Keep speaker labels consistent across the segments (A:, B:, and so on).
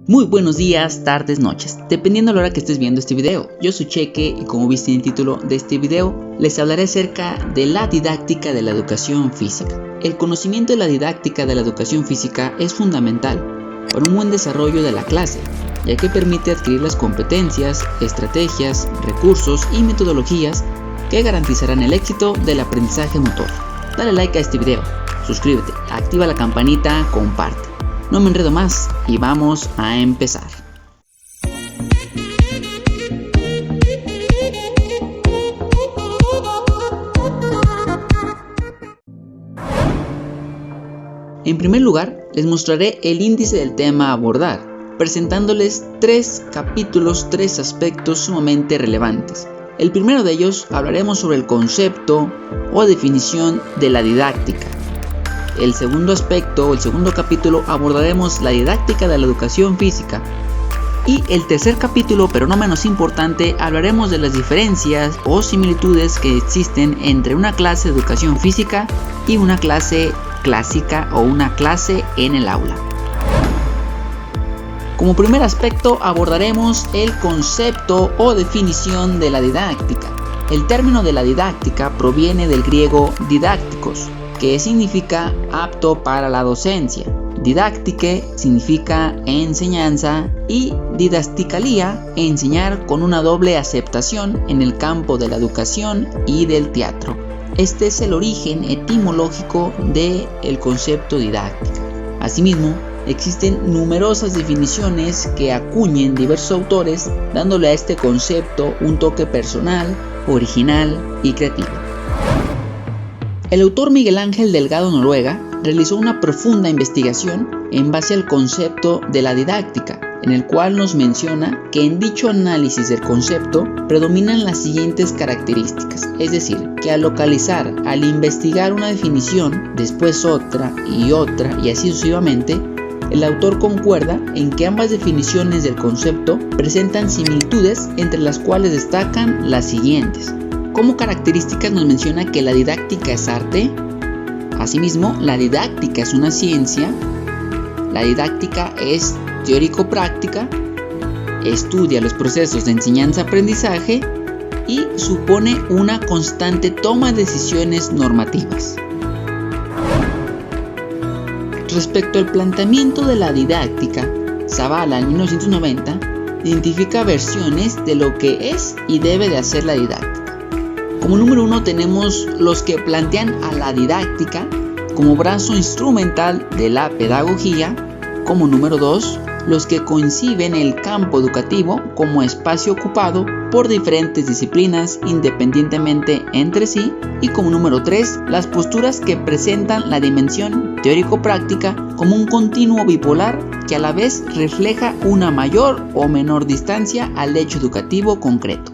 A: Muy buenos días, tardes, noches, dependiendo de la hora que estés viendo este video. Yo soy Cheque y como viste en el título de este video, les hablaré acerca de la didáctica de la educación física. El conocimiento de la didáctica de la educación física es fundamental para un buen desarrollo de la clase, ya que permite adquirir las competencias, estrategias, recursos y metodologías que garantizarán el éxito del aprendizaje motor. Dale like a este video, suscríbete, activa la campanita, comparte. No me enredo más y vamos a empezar. En primer lugar, les mostraré el índice del tema a abordar, presentándoles 3 capítulos, 3 aspectos sumamente relevantes. El primero de ellos hablaremos sobre el concepto o definición de la didáctica. El segundo aspecto o el segundo capítulo abordaremos la didáctica de la educación física. Y el tercer capítulo, pero no menos importante, hablaremos de las diferencias o similitudes que existen entre una clase de educación física y una clase clásica o una clase en el aula. Como primer aspecto abordaremos el concepto o definición de la didáctica. El término de la didáctica proviene del griego didácticos, que significa apto para la docencia. Didáctique significa enseñanza y didasticalía, enseñar, con una doble aceptación en el campo de la educación y del teatro. Este es el origen etimológico del concepto didáctica. Asimismo, existen numerosas definiciones que acuñen diversos autores, dándole a este concepto un toque personal, original y creativo. El autor Miguel Ángel Delgado Noruega realizó una profunda investigación en base al concepto de la didáctica, en el cual nos menciona que en dicho análisis del concepto predominan las siguientes características, es decir, que al localizar, al investigar una definición, después otra y así sucesivamente, el autor concuerda en que ambas definiciones del concepto presentan similitudes, entre las cuales destacan las siguientes. Como características nos menciona que la didáctica es arte. Asimismo, la didáctica es una ciencia. La didáctica es teórico-práctica. Estudia los procesos de enseñanza-aprendizaje y supone una constante toma de decisiones normativas. Respecto al planteamiento de la didáctica, Zavala en 1990 identifica versiones de lo que es y debe de hacer la didáctica. Como número 1 tenemos los que plantean a la didáctica como brazo instrumental de la pedagogía. Como número 2, los que conciben el campo educativo como espacio ocupado por diferentes disciplinas independientemente entre sí. Y como número 3, las posturas que presentan la dimensión teórico-práctica como un continuo bipolar que a la vez refleja una mayor o menor distancia al hecho educativo concreto.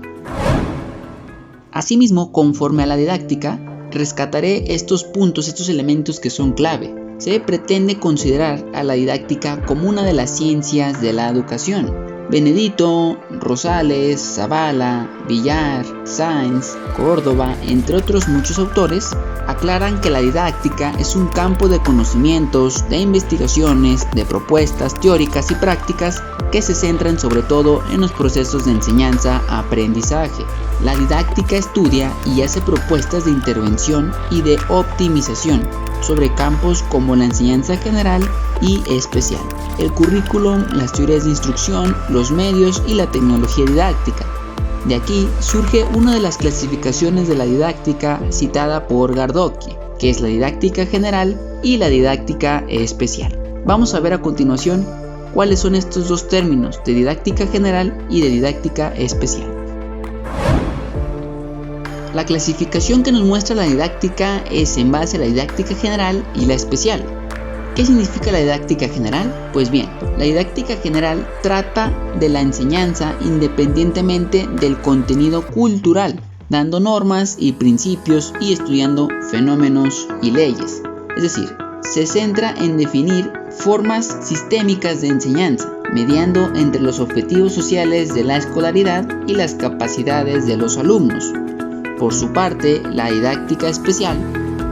A: Asimismo, conforme a la didáctica, rescataré estos puntos, estos elementos que son clave. Se pretende considerar a la didáctica como una de las ciencias de la educación. Benedito, Rosales, Zavala, Villar, Sáenz, Córdoba, entre otros muchos autores, aclaran que la didáctica es un campo de conocimientos, de investigaciones, de propuestas teóricas y prácticas que se centran sobre todo en los procesos de enseñanza-aprendizaje. La didáctica estudia y hace propuestas de intervención y de optimización sobre campos como la enseñanza general y especial, el currículum, las teorías de instrucción, los medios y la tecnología didáctica. De aquí surge una de las clasificaciones de la didáctica citada por Gardocki, que es la didáctica general y la didáctica especial. Vamos a ver a continuación cuáles son estos dos términos de didáctica general y de didáctica especial. La clasificación que nos muestra la didáctica es en base a la didáctica general y la especial. ¿Qué significa la didáctica general? Pues bien, la didáctica general trata de la enseñanza independientemente del contenido cultural, dando normas y principios y estudiando fenómenos y leyes. Es decir, se centra en definir formas sistémicas de enseñanza, mediando entre los objetivos sociales de la escolaridad y las capacidades de los alumnos. Por su parte, la didáctica especial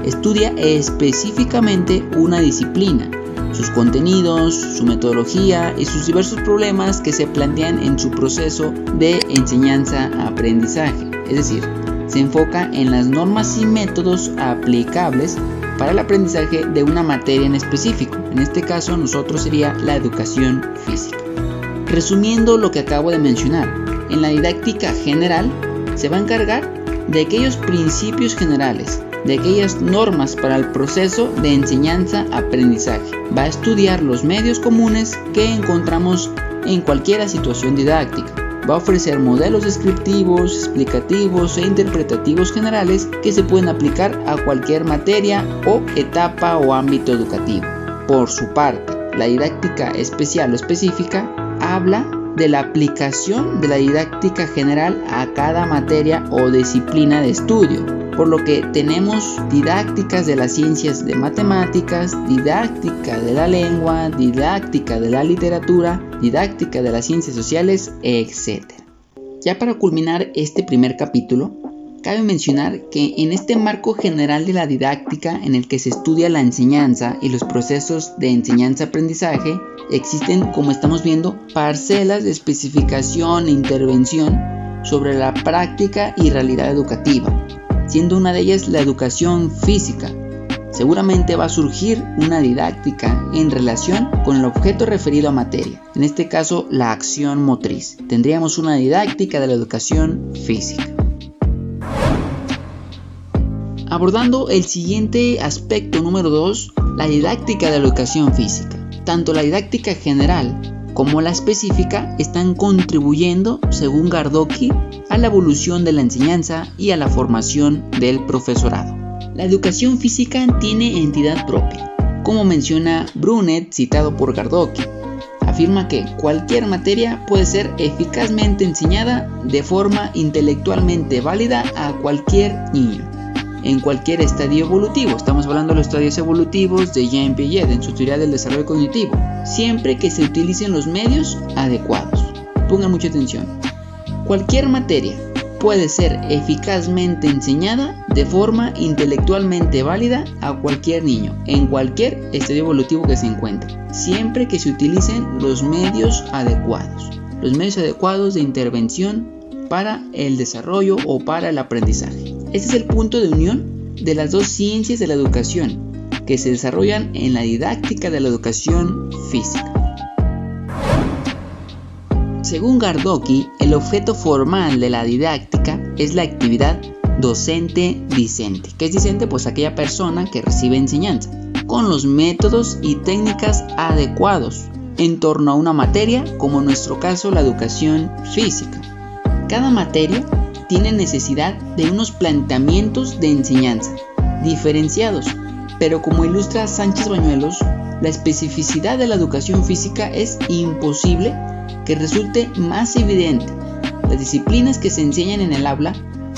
A: estudia específicamente una disciplina, sus contenidos, su metodología y sus diversos problemas que se plantean en su proceso de enseñanza-aprendizaje. Es decir, se enfoca en las normas y métodos aplicables para el aprendizaje de una materia en específico. En este caso, nosotros sería la educación física. Resumiendo lo que acabo de mencionar, en la didáctica general se va a encargar de aquellos principios generales, de aquellas normas para el proceso de enseñanza-aprendizaje. Va a estudiar los medios comunes que encontramos en cualquier situación didáctica. Va a ofrecer modelos descriptivos, explicativos e interpretativos generales que se pueden aplicar a cualquier materia o etapa o ámbito educativo. Por su parte, la didáctica especial o específica habla de la aplicación de la didáctica general a cada materia o disciplina de estudio, por lo que tenemos didácticas de las ciencias de matemáticas, didáctica de la lengua, didáctica de la literatura, didáctica de las ciencias sociales, etc. Ya para culminar este primer capítulo, cabe mencionar que en este marco general de la didáctica en el que se estudia la enseñanza y los procesos de enseñanza-aprendizaje, existen, como estamos viendo, parcelas de especificación e intervención sobre la práctica y realidad educativa, siendo una de ellas la educación física. Seguramente va a surgir una didáctica en relación con el objeto referido a materia, en este caso la acción motriz. Tendríamos una didáctica de la educación física. Abordando el siguiente aspecto número 2, la didáctica de la educación física. Tanto la didáctica general como la específica están contribuyendo, según Gardoqui, a la evolución de la enseñanza y a la formación del profesorado. La educación física tiene entidad propia, como menciona Brunet, citado por Gardoqui. Afirma que cualquier materia puede ser eficazmente enseñada de forma intelectualmente válida a cualquier niño, en cualquier estadio evolutivo. Estamos hablando de los estadios evolutivos de Jean Piaget en su teoría del desarrollo cognitivo, siempre que se utilicen los medios adecuados. Pongan mucha atención. Cualquier materia puede ser eficazmente enseñada de forma intelectualmente válida a cualquier niño, en cualquier estadio evolutivo que se encuentre, siempre que se utilicen los medios adecuados de intervención para el desarrollo o para el aprendizaje. Este es el punto de unión de las dos ciencias de la educación que se desarrollan en la didáctica de la educación física. Según Gardoqui, el objeto formal de la didáctica es la actividad docente-discente. ¿Qué es discente? Pues aquella persona que recibe enseñanza, con los métodos y técnicas adecuados en torno a una materia, como en nuestro caso la educación física. Cada materia tiene necesidad de unos planteamientos de enseñanza diferenciados, pero como ilustra Sánchez Bañuelos, la especificidad de la educación física es imposible que resulte más evidente. Las disciplinas que se enseñan en el aula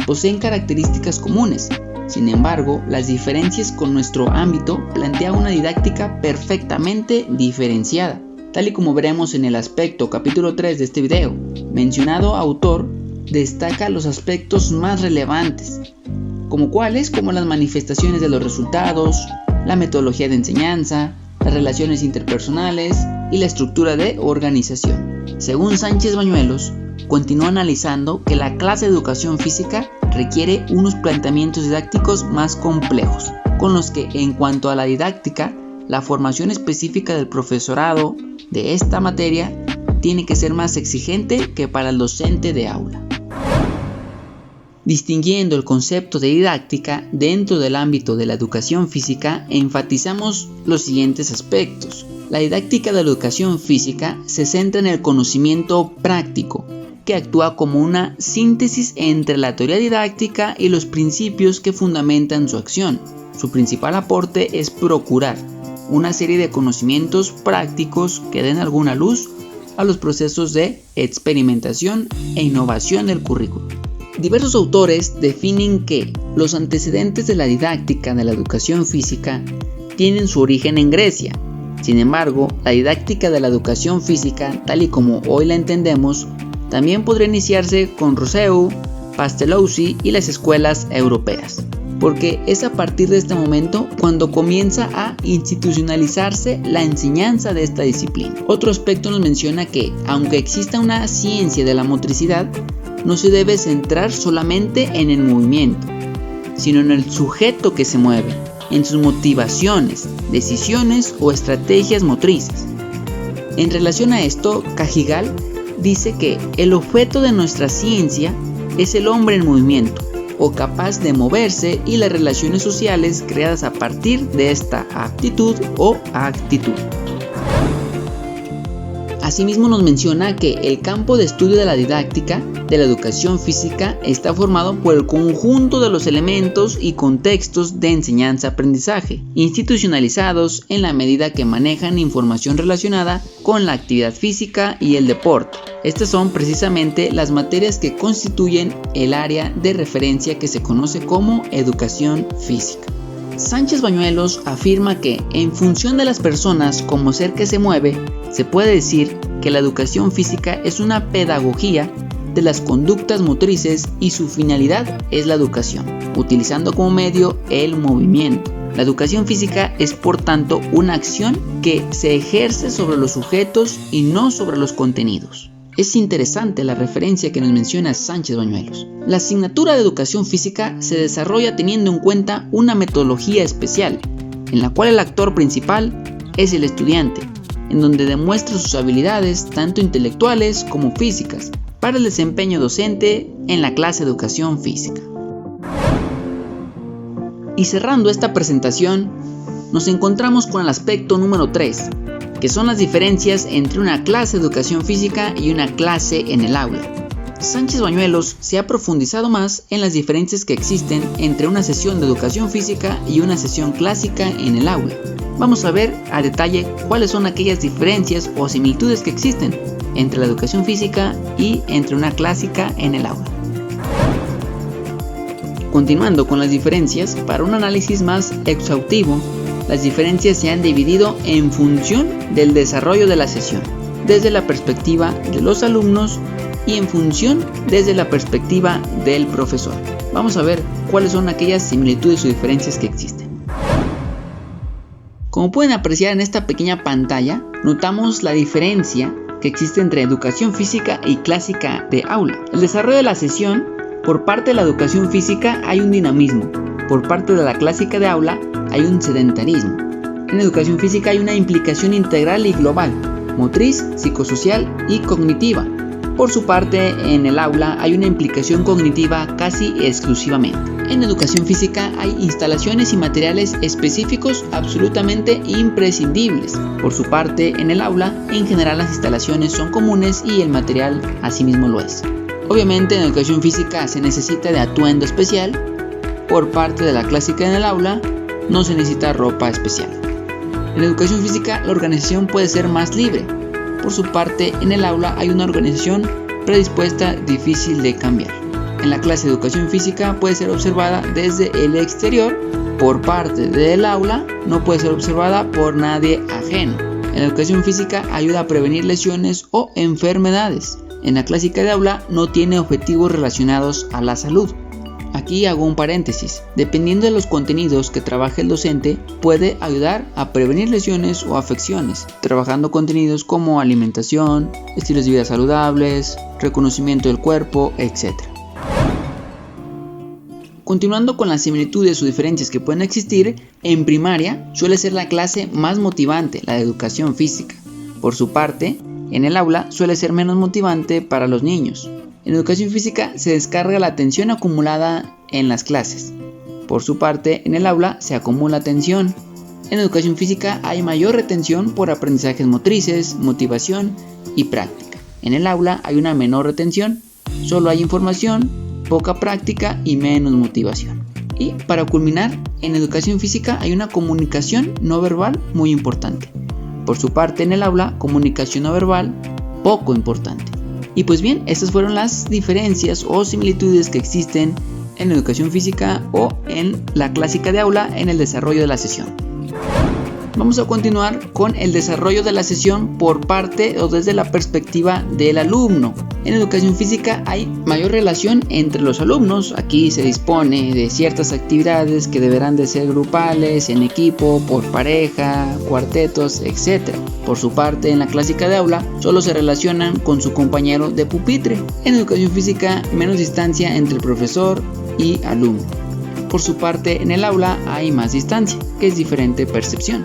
A: poseen características comunes. Sin embargo, las diferencias con nuestro ámbito plantean una didáctica perfectamente diferenciada, tal y como veremos en el aspecto capítulo 3 de este video. Mencionado autor destaca los aspectos más relevantes, como cuáles, como las manifestaciones de los resultados, la metodología de enseñanza, las relaciones interpersonales y la estructura de organización. Según Sánchez Bañuelos, continúa analizando que la clase de educación física requiere unos planteamientos didácticos más complejos, con los que, en cuanto a la didáctica, la formación específica del profesorado de esta materia tiene que ser más exigente que para el docente de aula. Distinguiendo el concepto de didáctica dentro del ámbito de la educación física, enfatizamos los siguientes aspectos. La didáctica de la educación física se centra en el conocimiento práctico, que actúa como una síntesis entre la teoría didáctica y los principios que fundamentan su acción. Su principal aporte es procurar una serie de conocimientos prácticos que den alguna luz a los procesos de experimentación e innovación del currículo. Diversos autores definen que los antecedentes de la didáctica de la educación física tienen su origen en Grecia. Sin embargo, la didáctica de la educación física, tal y como hoy la entendemos, también podría iniciarse con Rousseau, Pestalozzi y las escuelas europeas. porque es a partir de este momento cuando comienza a institucionalizarse la enseñanza de esta disciplina. Otro aspecto nos menciona que, aunque exista una ciencia de la motricidad, no se debe centrar solamente en el movimiento, sino en el sujeto que se mueve, en sus motivaciones, decisiones o estrategias motrices. En relación a esto, Cajigal dice que el objeto de nuestra ciencia es el hombre en movimiento, o capaz de moverse, y las relaciones sociales creadas a partir de esta aptitud o actitud. Asimismo nos menciona que el campo de estudio de la didáctica de la educación física está formado por el conjunto de los elementos y contextos de enseñanza-aprendizaje, institucionalizados en la medida que manejan información relacionada con la actividad física y el deporte. Estas son precisamente las materias que constituyen el área de referencia que se conoce como educación física. Sánchez Bañuelos afirma que, en función de las personas como ser que se mueve, se puede decir que la educación física es una pedagogía de las conductas motrices y su finalidad es la educación, utilizando como medio el movimiento. La educación física es, por tanto, una acción que se ejerce sobre los sujetos y no sobre los contenidos. Es interesante la referencia que nos menciona Sánchez Bañuelos. La asignatura de educación física se desarrolla teniendo en cuenta una metodología especial, en la cual el actor principal es el estudiante, en donde demuestra sus habilidades tanto intelectuales como físicas para el desempeño docente en la clase de educación física. Y cerrando esta presentación, nos encontramos con el aspecto número 3, que son las diferencias entre una clase de educación física y una clase en el aula. Sánchez Bañuelos se ha profundizado más en las diferencias que existen entre una sesión de educación física y una sesión clásica en el aula. Vamos a ver a detalle cuáles son aquellas diferencias o similitudes que existen entre la educación física y entre una clásica en el aula. Continuando con las diferencias, para un análisis más exhaustivo, las diferencias se han dividido en función del desarrollo de la sesión, desde la perspectiva de los alumnos, y en función desde la perspectiva del profesor. Vamos a ver cuáles son aquellas similitudes o diferencias que existen. Como pueden apreciar en esta pequeña pantalla, notamos la diferencia que existe entre educación física y clásica de aula. El desarrollo de la sesión, por parte de la educación física hay un dinamismo, por parte de la clásica de aula hay un sedentarismo. En educación física hay una implicación integral y global, motriz, psicosocial y cognitiva. Por su parte, en el aula hay una implicación cognitiva casi exclusivamente. En educación física hay instalaciones y materiales específicos absolutamente imprescindibles. Por su parte, en el aula, en general las instalaciones son comunes y el material asimismo lo es. Obviamente, en educación física se necesita de atuendo especial. Por parte de la clásica en el aula, no se necesita ropa especial. En educación física, la organización puede ser más libre. Por su parte, en el aula hay una organización predispuesta difícil de cambiar. En la clase de educación física puede ser observada desde el exterior. Por parte del aula, no puede ser observada por nadie ajeno. En educación física ayuda a prevenir lesiones o enfermedades. En la clásica de aula no tiene objetivos relacionados a la salud. Aquí hago un paréntesis. Dependiendo de los contenidos que trabaje el docente, puede ayudar a prevenir lesiones o afecciones, trabajando contenidos como alimentación, estilos de vida saludables, reconocimiento del cuerpo, etc. Continuando con las similitudes o diferencias que pueden existir, en primaria suele ser la clase más motivante, la de educación física. Por su parte, en el aula suele ser menos motivante para los niños. En educación física se descarga la atención acumulada en las clases. Por su parte, en el aula se acumula atención. En educación física hay mayor retención por aprendizajes motrices, motivación y práctica. En el aula hay una menor retención, solo hay información, poca práctica y menos motivación. Y para culminar, en educación física hay una comunicación no verbal muy importante. Por su parte, en el aula, comunicación no verbal poco importante. Y pues bien, estas fueron las diferencias o similitudes que existen en educación física o en la clásica de aula en el desarrollo de la sesión. Vamos a continuar con el desarrollo de la sesión por parte o desde la perspectiva del alumno. En educación física hay mayor relación entre los alumnos. Aquí se dispone de ciertas actividades que deberán de ser grupales, en equipo, por pareja, cuartetos, etc. Por su parte, en la clásica de aula solo se relacionan con su compañero de pupitre. En educación física, menos distancia entre el profesor y alumno. Por su parte, en el aula hay más distancia, que es diferente percepción.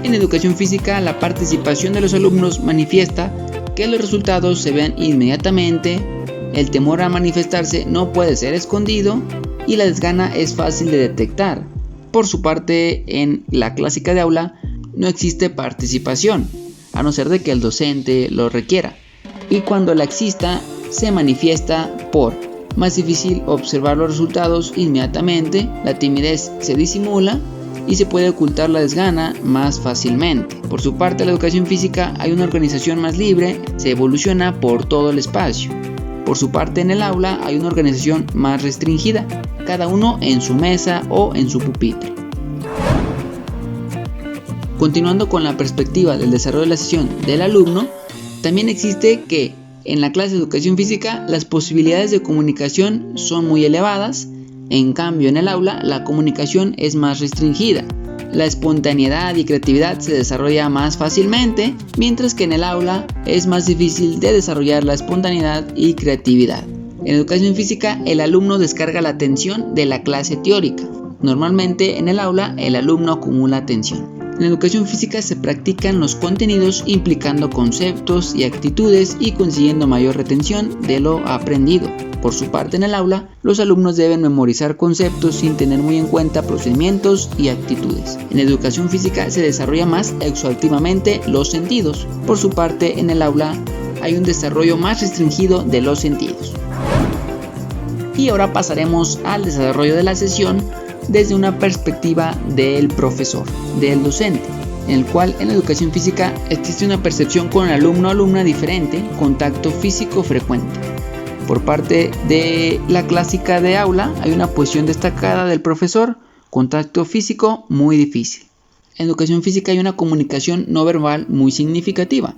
A: En educación física, la participación de los alumnos manifiesta que los resultados se vean inmediatamente, el temor a manifestarse no puede ser escondido y la desgana es fácil de detectar. Por su parte, en la clásica de aula no existe participación, a no ser de que el docente lo requiera, y cuando la exista se manifiesta por más difícil observar los resultados inmediatamente, la timidez se disimula y se puede ocultar la desgana más fácilmente. Por su parte, en la educación física hay una organización más libre, se evoluciona por todo el espacio. Por su parte, en el aula hay una organización más restringida, cada uno en su mesa o en su pupitre. Continuando con la perspectiva del desarrollo de la sesión del alumno, también existe que en la clase de educación física las posibilidades de comunicación son muy elevadas, en cambio en el aula la comunicación es más restringida. La espontaneidad y creatividad se desarrolla más fácilmente, mientras que en el aula es más difícil de desarrollar la espontaneidad y creatividad. En educación física el alumno descarga la atención de la clase teórica. Normalmente en el aula el alumno acumula atención. En educación física se practican los contenidos implicando conceptos y actitudes y consiguiendo mayor retención de lo aprendido. Por su parte, en el aula, los alumnos deben memorizar conceptos sin tener muy en cuenta procedimientos y actitudes. En educación física se desarrolla más exhaustivamente los sentidos. Por su parte, en el aula hay un desarrollo más restringido de los sentidos. Y ahora pasaremos al desarrollo de la sesión desde una perspectiva del profesor, del docente, en el cual en educación física existe una percepción con el alumno o alumna diferente, contacto físico frecuente. Por parte de la clásica de aula hay una posición destacada del profesor, contacto físico muy difícil. En educación física hay una comunicación no verbal muy significativa.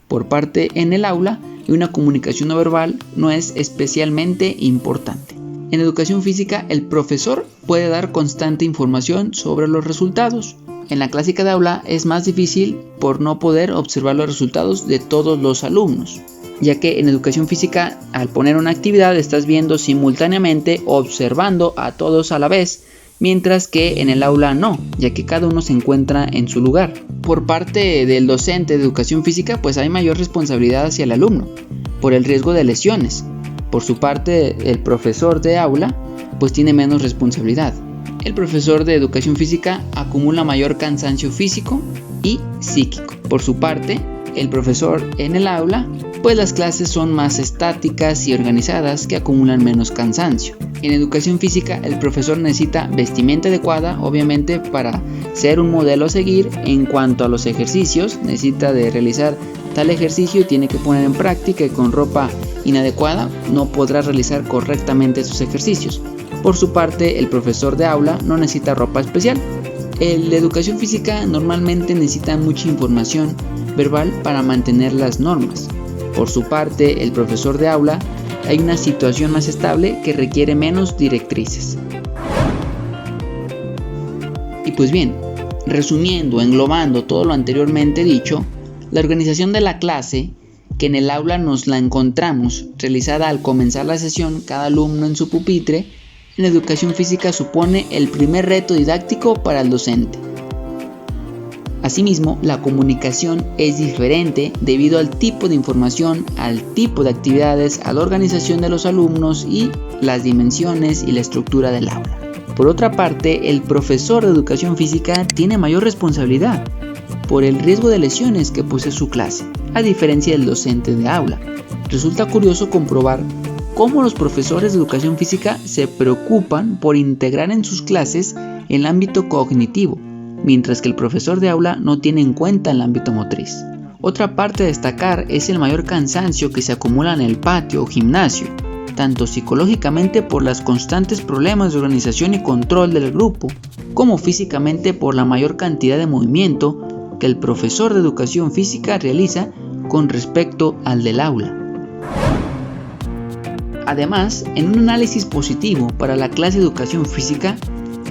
A: Por parte en el aula hay una comunicación no verbal no es especialmente importante. En educación física el profesor puede dar constante información sobre los resultados. En la clásica de aula es más difícil por no poder observar los resultados de todos los alumnos, ya que en educación física al poner una actividad estás viendo simultáneamente observando a todos a la vez, mientras que en el aula no, ya que cada uno se encuentra en su lugar. Por parte del docente de educación física pues hay mayor responsabilidad hacia el alumno, por el riesgo de lesiones. Por su parte, el profesor de aula pues tiene menos responsabilidad. El profesor de educación física acumula mayor cansancio físico y psíquico. Por su parte, el profesor en el aula pues las clases son más estáticas y organizadas que acumulan menos cansancio. En educación física el profesor necesita vestimenta adecuada, obviamente para ser un modelo a seguir. En cuanto a los ejercicios, necesita de realizar tal ejercicio y tiene que poner en práctica, y con ropa inadecuada no podrá realizar correctamente sus ejercicios. Por su parte, el profesor de aula no necesita ropa especial. En la educación física normalmente necesita mucha información verbal para mantener las normas. Por su parte, el profesor de aula hay una situación más estable que requiere menos directrices. Y pues bien, resumiendo, englobando todo lo anteriormente dicho, la organización de la clase, que en el aula nos la encontramos realizada al comenzar la sesión, cada alumno en su pupitre, en educación física supone el primer reto didáctico para el docente. Asimismo, la comunicación es diferente debido al tipo de información, al tipo de actividades, a la organización de los alumnos y las dimensiones y la estructura del aula. Por otra parte, el profesor de educación física tiene mayor responsabilidad por el riesgo de lesiones que posee su clase, a diferencia del docente de aula. Resulta curioso comprobar cómo los profesores de educación física se preocupan por integrar en sus clases el ámbito cognitivo, mientras que el profesor de aula no tiene en cuenta el ámbito motriz. Otra parte a destacar es el mayor cansancio que se acumula en el patio o gimnasio. tanto psicológicamente por los constantes problemas de organización y control del grupo, como físicamente por la mayor cantidad de movimiento que el profesor de educación física realiza con respecto al del aula. Además, en un análisis positivo para la clase de educación física,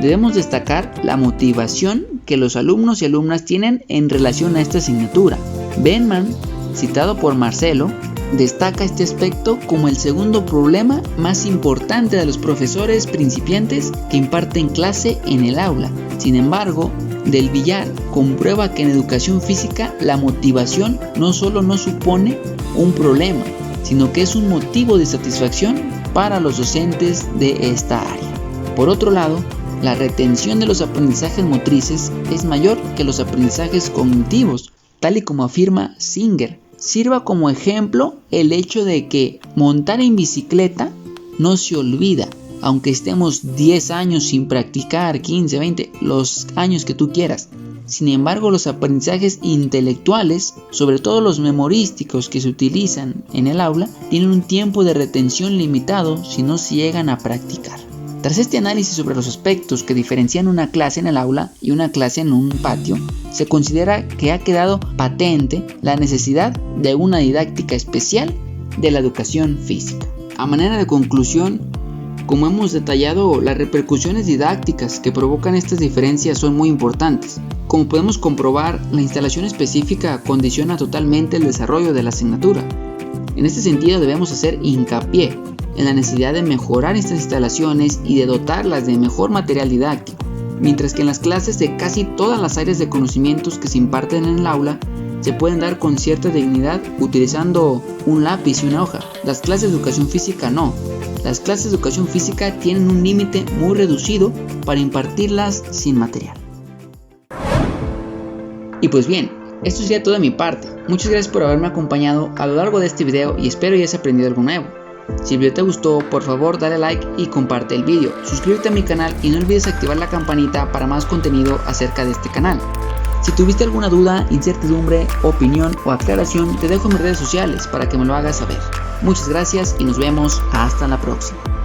A: debemos destacar la motivación que los alumnos y alumnas tienen en relación a esta asignatura. Benman, citado por Marcelo, destaca este aspecto como el segundo problema más importante de los profesores principiantes que imparten clase en el aula. Sin embargo, Del Villar comprueba que en educación física la motivación no solo no supone un problema, sino que es un motivo de satisfacción para los docentes de esta área. Por otro lado, la retención de los aprendizajes motrices es mayor que los aprendizajes cognitivos, tal y como afirma Singer. Sirva como ejemplo el hecho de que montar en bicicleta no se olvida, aunque estemos 10 años sin practicar, 15, 20, los años que tú quieras. Sin embargo, los aprendizajes intelectuales, sobre todo los memorísticos que se utilizan en el aula, tienen un tiempo de retención limitado si no se llegan a practicar. Tras este análisis sobre los aspectos que diferencian una clase en el aula y una clase en un patio, se considera que ha quedado patente la necesidad de una didáctica especial de la educación física. A manera de conclusión, como hemos detallado, las repercusiones didácticas que provocan estas diferencias son muy importantes. Como podemos comprobar, la instalación específica condiciona totalmente el desarrollo de la asignatura. En este sentido, debemos hacer hincapié en la necesidad de mejorar estas instalaciones y de dotarlas de mejor material didáctico, mientras que en las clases de casi todas las áreas de conocimientos que se imparten en el aula se pueden dar con cierta dignidad utilizando un lápiz y una hoja. Las clases de educación física no. Las clases de educación física tienen un límite muy reducido para impartirlas sin material. Y pues bien, esto sería todo de mi parte. Muchas gracias por haberme acompañado a lo largo de este video y espero hayas aprendido algo nuevo. Si el video te gustó, por favor dale like y comparte el video. Suscríbete a mi canal y no olvides activar la campanita para más contenido acerca de este canal. Si tuviste alguna duda, incertidumbre, opinión o aclaración, te dejo en mis redes sociales para que me lo hagas saber. Muchas gracias y nos vemos hasta la próxima.